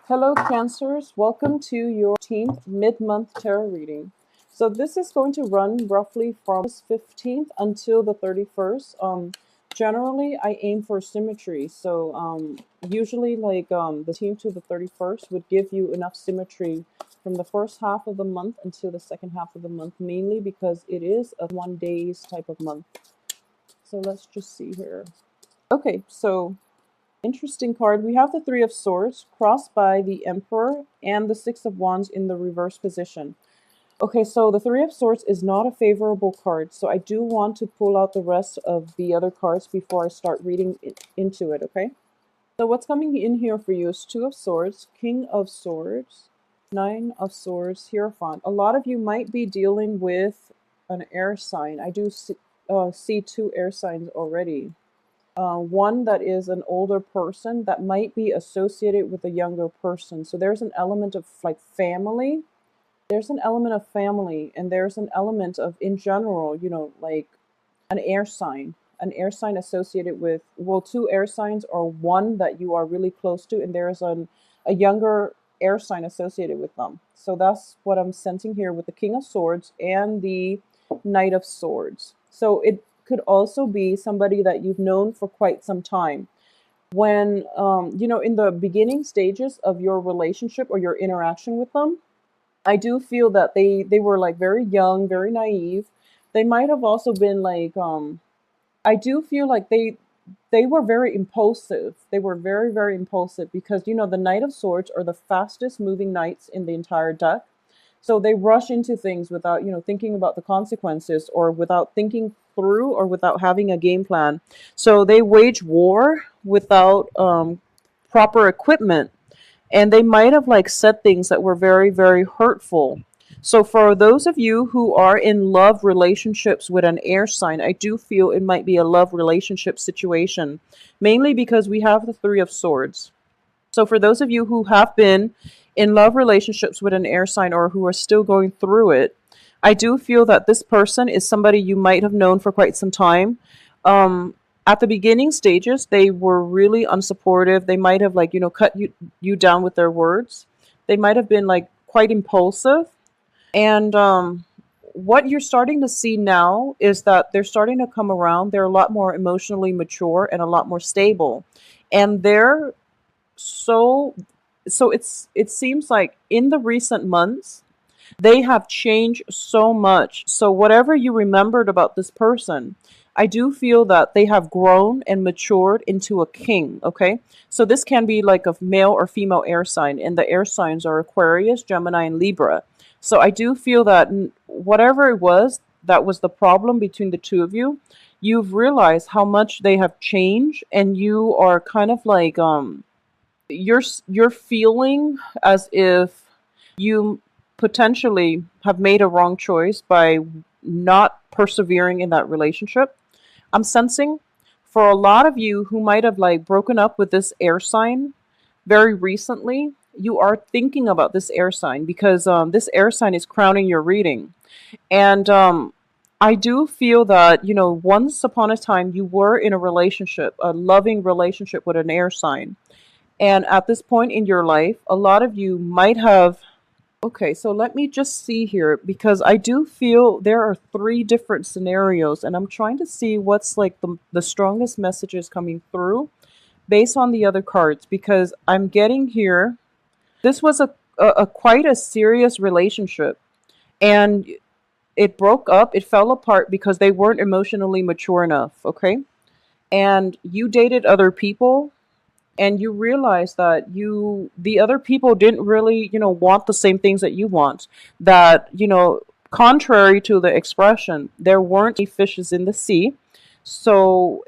Hello, Cancers. Welcome to your 15th mid-month tarot reading. So this is going to run roughly from the 15th until the 31st. Generally, I aim for symmetry. So usually the 15th to the 31st would give you enough symmetry from the first half of the month until the second half of the month, mainly because it is a 1 days type of month. So let's just see here. Okay, so interesting card. We have the Three of Swords crossed by the Emperor and the Six of Wands in the reverse position. Okay, so the Three of Swords is not a favorable card, so I do want to pull out the rest of the other cards before I start reading into it, okay? So what's coming in here for you is Two of Swords, King of Swords, Nine of Swords, Hierophant. A lot of you might be dealing with an air sign. I do see two air signs already. One that is an older person that might be associated with a younger person. So there's an element of like family. There's an element of family, and there's an element of, in general, like an air sign. An air sign associated with, well, two air signs or one that you are really close to, and there's a younger air sign associated with them. So that's what I'm sensing here with the King of Swords and the Knight of Swords. So it could also be somebody that you've known for quite some time. When, in the beginning stages of your relationship or your interaction with them, I do feel that they were like very young, very naive. They might have also been like, I do feel like they were very impulsive. They were very, very impulsive because, the Knight of Swords are the fastest moving knights in the entire deck. So they rush into things without, thinking about the consequences or without thinking through or without having a game plan. So they wage war without proper equipment. And they might have like said things that were very, very hurtful. So for those of you who are in love relationships with an air sign, I do feel it might be a love relationship situation, mainly because we have the Three of Swords. So for those of you who have been in love relationships with an air sign or who are still going through it, I do feel that this person is somebody you might have known for quite some time. At the beginning stages, they were really unsupportive. They might have cut you down with their words. They might have been like quite impulsive. And what you're starting to see now is that they're starting to come around. They're a lot more emotionally mature and a lot more stable. And they're so it seems like in the recent months they have changed so much. So whatever you remembered about this person, I do feel that they have grown and matured into a king, okay? So this can be like a male or female air sign, and the air signs are Aquarius, Gemini, and Libra. So I do feel that whatever it was that was the problem between the two of you, you've realized how much they have changed, and you are kind of like you're feeling as if you potentially have made a wrong choice by not persevering in that relationship. I'm sensing for a lot of you who might have like broken up with this air sign very recently, you are thinking about this air sign because this air sign is crowning your reading. And I do feel that, once upon a time you were in a relationship, a loving relationship with an air sign. And at this point in your life, a lot of you might have. Okay, so let me just see here because I do feel there are three different scenarios, and I'm trying to see what's like the strongest messages coming through based on the other cards because I'm getting here. This was a quite a serious relationship, and it broke up. It fell apart because they weren't emotionally mature enough. Okay, and you dated other people and you realize that the other people didn't really want the same things that you want, that contrary to the expression, there weren't any fishes in the sea. So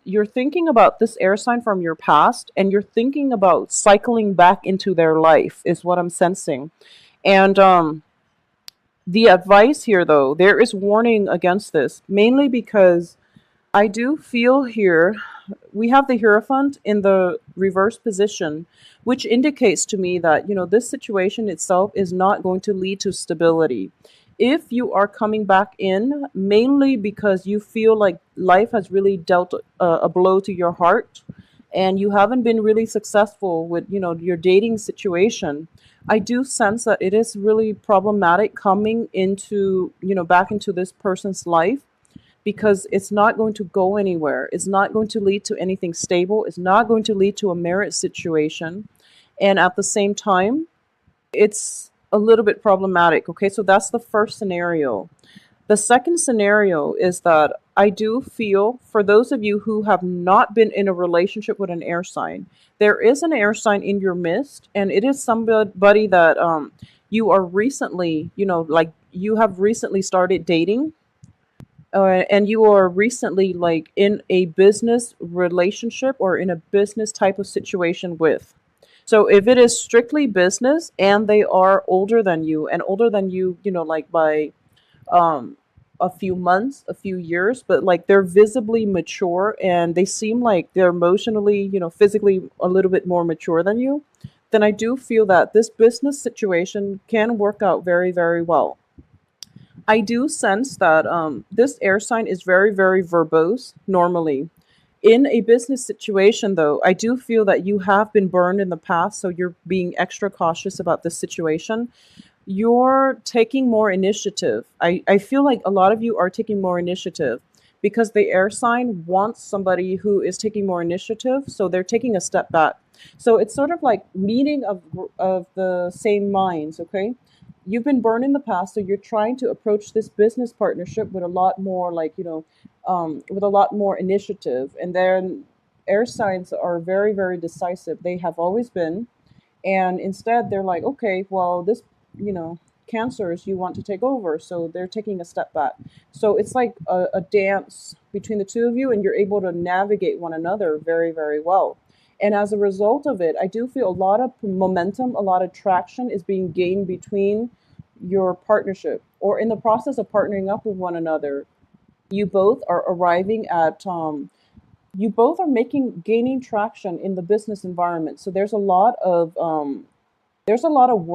you're thinking about this air sign from your past and you're thinking about cycling back into their life is what I'm sensing. And the advice here, though, there is warning against this, mainly because I do feel here we have the Hierophant in the reverse position, which indicates to me that, this situation itself is not going to lead to stability. If you are coming back in, mainly because you feel like life has really dealt a blow to your heart and you haven't been really successful with, your dating situation, I do sense that it is really problematic coming into, back into this person's life, because it's not going to go anywhere. It's not going to lead to anything stable. It's not going to lead to a marriage situation. And at the same time, it's a little bit problematic. Okay, so that's the first scenario. The second scenario is that I do feel, for those of you who have not been in a relationship with an air sign, there is an air sign in your midst, and it is somebody that you are recently, like you have recently started dating, and you are recently like in a business relationship or in a business type of situation with. So if it is strictly business and they are older than you, and older than you, like by um a few months, a few years, but like they're visibly mature and they seem like they're emotionally, physically a little bit more mature than you, then I do feel that this business situation can work out very, very well. I do sense that this air sign is very, very verbose normally. In a business situation, though, I do feel that you have been burned in the past, so you're being extra cautious about this situation. You're taking more initiative. I feel like a lot of you are taking more initiative because the air sign wants somebody who is taking more initiative, so they're taking a step back. So it's sort of like meeting of the same minds, okay? You've been burned in the past, so you're trying to approach this business partnership with a lot more, like, with a lot more initiative. And then air signs are very, very decisive. They have always been, and instead they're like, okay, well, this, you know cancers, you want to take over, so they're taking a step back. So it's like a dance between the two of you, and you're able to navigate one another very, very well. And as a result of it, I do feel a lot of momentum, a lot of traction is being gained between your partnership, or in the process of partnering up with one another. You both are arriving at you both are making gaining traction in the business environment. So there's a lot of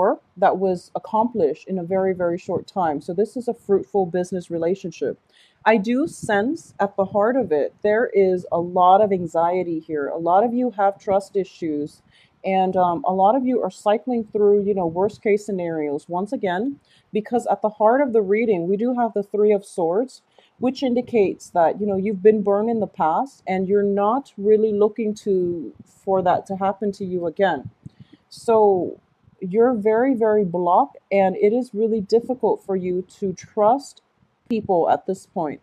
work that was accomplished in a very, very short time. So this is a fruitful business relationship. I do sense at the heart of it, there is a lot of anxiety here. A lot of you have trust issues, and a lot of you are cycling through, worst case scenarios once again, because at the heart of the reading, we do have the Three of Swords, which indicates that, you've been burned in the past and you're not really looking to for that to happen to you again. So you're very, very blocked, and it is really difficult for you to trust people at this point.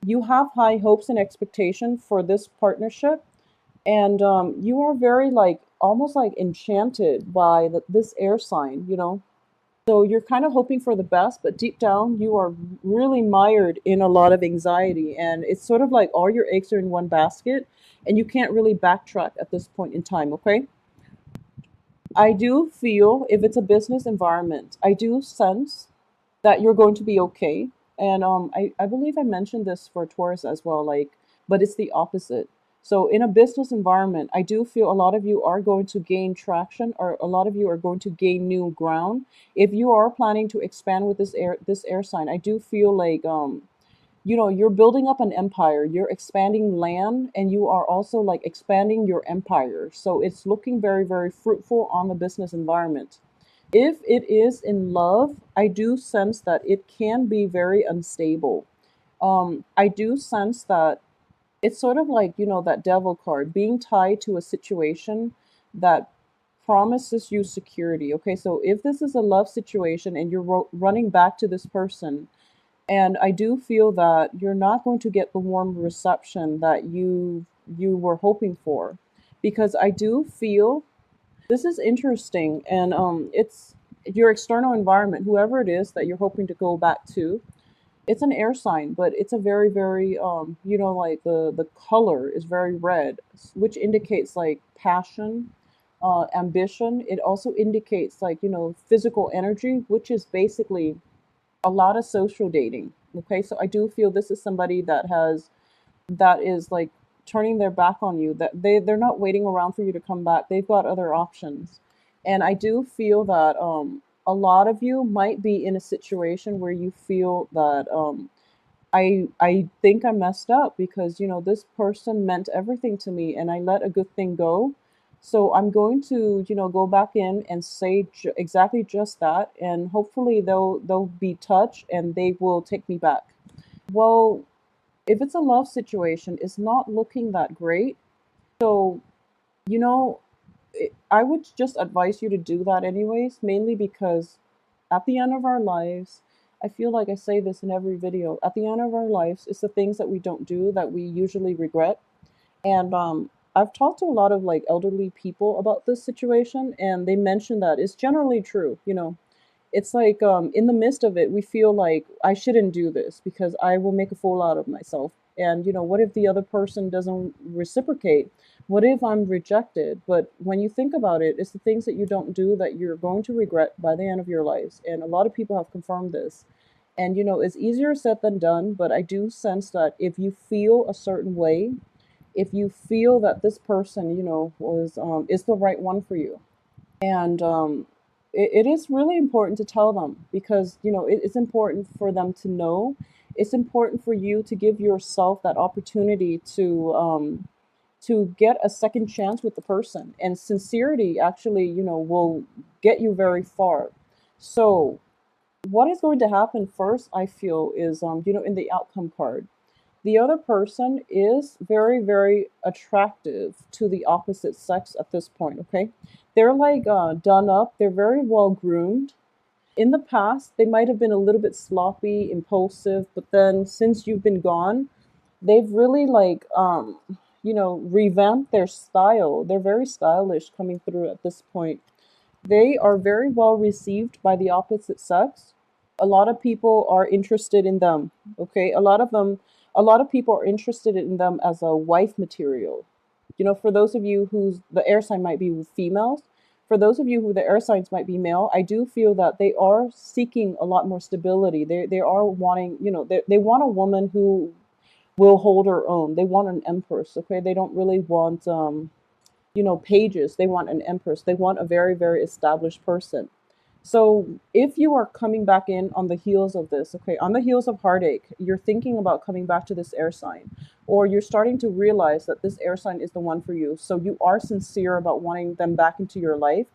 You have high hopes and expectation for this partnership, and you are very, like, almost like enchanted by this air sign. So you're kind of hoping for the best, but deep down you are really mired in a lot of anxiety, and it's sort of like all your eggs are in one basket, and you can't really backtrack at this point in time. Okay. I do feel, if it's a business environment, I do sense that you're going to be okay. And I believe I mentioned this for Taurus as well, like, but it's the opposite. So in a business environment, I do feel a lot of you are going to gain traction, or a lot of you are going to gain new ground. If you are planning to expand with this air sign, I do feel like you're building up an empire, you're expanding land, and you are also like expanding your empire. So it's looking very, very fruitful on the business environment. If it is in love, I do sense that it can be very unstable. I do sense that it's sort of like, that devil card, being tied to a situation that promises you security. Okay, so if this is a love situation and you're running back to this person, and I do feel that you're not going to get the warm reception that you were hoping for, because I do feel this is interesting, and it's your external environment, whoever it is that you're hoping to go back to. It's an air sign, but it's a very, very like the color is very red, which indicates like passion, ambition. It also indicates like, physical energy, which is basically a lot of social dating. Okay, so I do feel this is somebody that is like turning their back on you, that they're not waiting around for you to come back. They've got other options. And I do feel that a lot of you might be in a situation where you feel that I think I messed up because, this person meant everything to me and I let a good thing go. So I'm going to, go back in and say exactly just that, and hopefully they'll be touched and they will take me back. Well, if it's a love situation, it's not looking that great. So, you know, I would just advise you to do that anyways, mainly because at the end of our lives, I feel like I say this in every video, at the end of our lives, it's the things that we don't do that we usually regret. And I've talked to a lot of like elderly people about this situation, and they mention that it's generally true. It's like in the midst of it, we feel like I shouldn't do this because I will make a fool out of myself. And what if the other person doesn't reciprocate? What if I'm rejected? But when you think about it, it's the things that you don't do that you're going to regret by the end of your lives. And a lot of people have confirmed this. And it's easier said than done, but I do sense that if you feel a certain way, if you feel that this person, was is the right one for you, and it is really important to tell them because it's important for them to know. It's important for you to give yourself that opportunity to get a second chance with the person, and sincerity actually will get you very far. So what is going to happen first, I feel, is in the outcome card, the other person is very, very attractive to the opposite sex at this point, okay? They're like done up, they're very well groomed. In the past, they might have been a little bit sloppy, impulsive, but then since you've been gone, they've really like revamped their style. They're very stylish coming through at this point. They are very well received by the opposite sex. A lot of people are interested in them. Okay, a lot of people are interested in them as a wife material. For those of you whose the air sign might be females, for those of you who the air signs might be male, I do feel that they are seeking a lot more stability. They are wanting, they want a woman who will hold her own. They want an empress. Okay, they don't really want pages. They want an empress. They want a very, very established person. So if you are coming back in on the heels of this, okay, on the heels of heartache, you're thinking about coming back to this air sign, or you're starting to realize that this air sign is the one for you. So you are sincere about wanting them back into your life.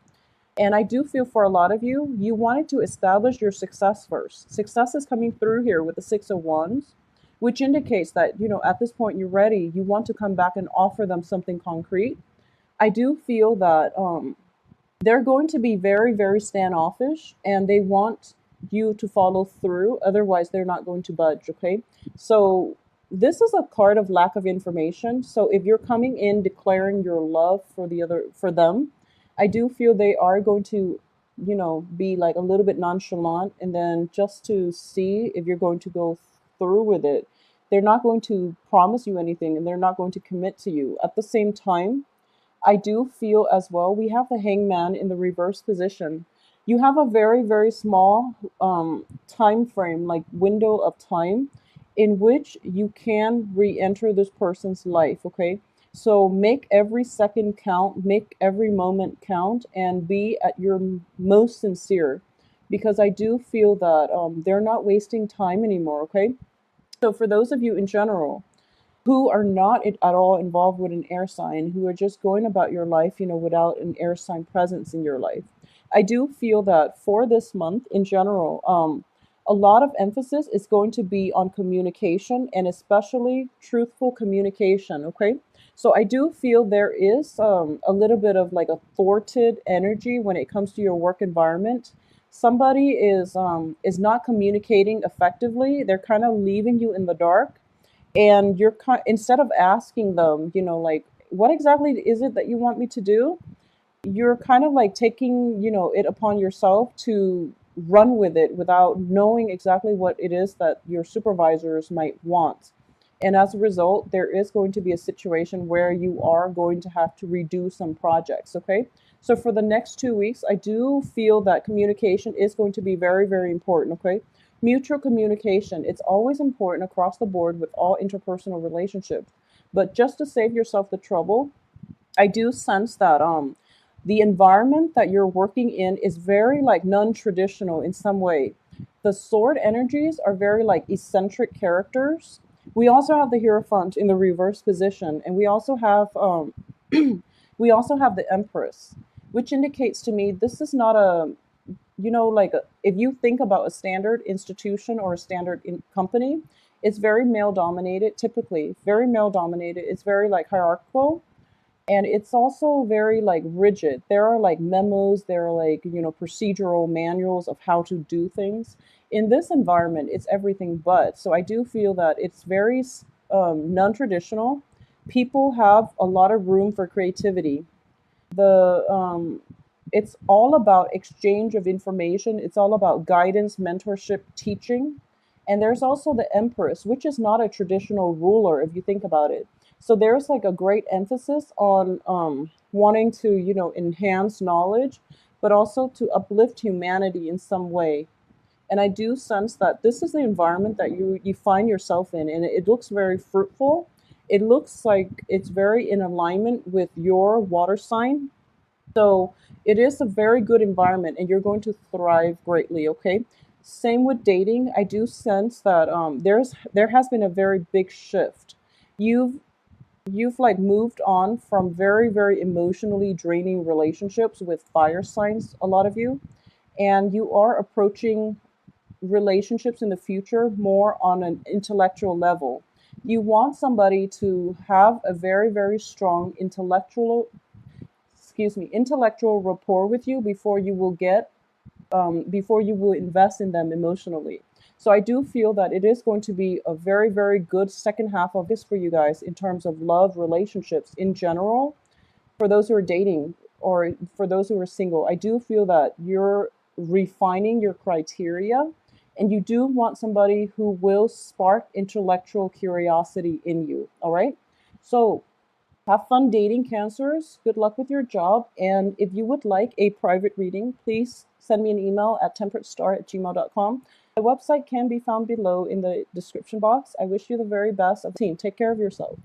And I do feel for a lot of you, you wanted to establish your success first. Success is coming through here with the Six of Wands, which indicates that, at this point you're ready. You want to come back and offer them something concrete. I do feel that they're going to be very, very standoffish and they want you to follow through. Otherwise, they're not going to budge. Okay. So, this is a card of lack of information. So, if you're coming in declaring your love for them, I do feel they are going to, be like a little bit nonchalant. And then just to see if you're going to go through with it, they're not going to promise you anything and they're not going to commit to you. At the same time, I do feel as well, we have the hangman in the reverse position. You have a very, very small time frame, like window of time, in which you can re enter this person's life, okay? So make every second count, make every moment count, and be at your most sincere because I do feel that they're not wasting time anymore, okay? So for those of you in general, who are not at all involved with an air sign, who are just going about your life, without an air sign presence in your life. I do feel that for this month in general, a lot of emphasis is going to be on communication and especially truthful communication. Okay. So I do feel there is a little bit of like a thwarted energy when it comes to your work environment. Somebody is not communicating effectively. They're kind of leaving you in the dark, and instead of asking them, like, what exactly is it that you want me to do, you're kind of like taking, it upon yourself to run with it without knowing exactly what it is that your supervisors might want. And as a result, there is going to be a situation where you are going to have to redo some projects, okay? So for the next 2 weeks, I do feel that communication is going to be very, very important, okay? Mutual communication, it's always important across the board with all interpersonal relationships. But just to save yourself the trouble, I do sense that the environment that you're working in is very like non-traditional in some way. The sword energies are very like eccentric characters. We also have the Hierophant in the reverse position, and we also have we also have the Empress, which indicates to me this is not a, like if you think about a standard institution or a standard company, it's very male dominated, typically very male dominated. It's very like hierarchical, and it's also very like rigid. There are like memos, there are like, procedural manuals of how to do things. In this environment, it's everything but. So I do feel that it's very non-traditional. People have a lot of room for creativity. The It's all about exchange of information. It's all about guidance, mentorship, teaching. And there's also the Empress, which is not a traditional ruler if you think about it. So there's like a great emphasis on wanting to, enhance knowledge, but also to uplift humanity in some way. And I do sense that this is the environment that you find yourself in, and it looks very fruitful. It looks like it's very in alignment with your water sign, so it is a very good environment and you're going to thrive greatly, okay? Same with dating. I do sense that there has been a very big shift. You've you've like moved on from very, very emotionally draining relationships with fire signs, a lot of you, and you are approaching relationships in the future more on an intellectual level. You want somebody to have a very, very strong intellectual rapport with you before you will invest in them emotionally. So I do feel that it is going to be a very, very good second half of this for you guys in terms of love, relationships in general. For those who are dating or for those who are single, I do feel that you're refining your criteria, and you do want somebody who will spark intellectual curiosity in you. All right. So have fun dating, Cancers. Good luck with your job. And if you would like a private reading, please send me an email at temperatestar@gmail.com. My website can be found below in the description box. I wish you the very best of the team. Take care of yourself.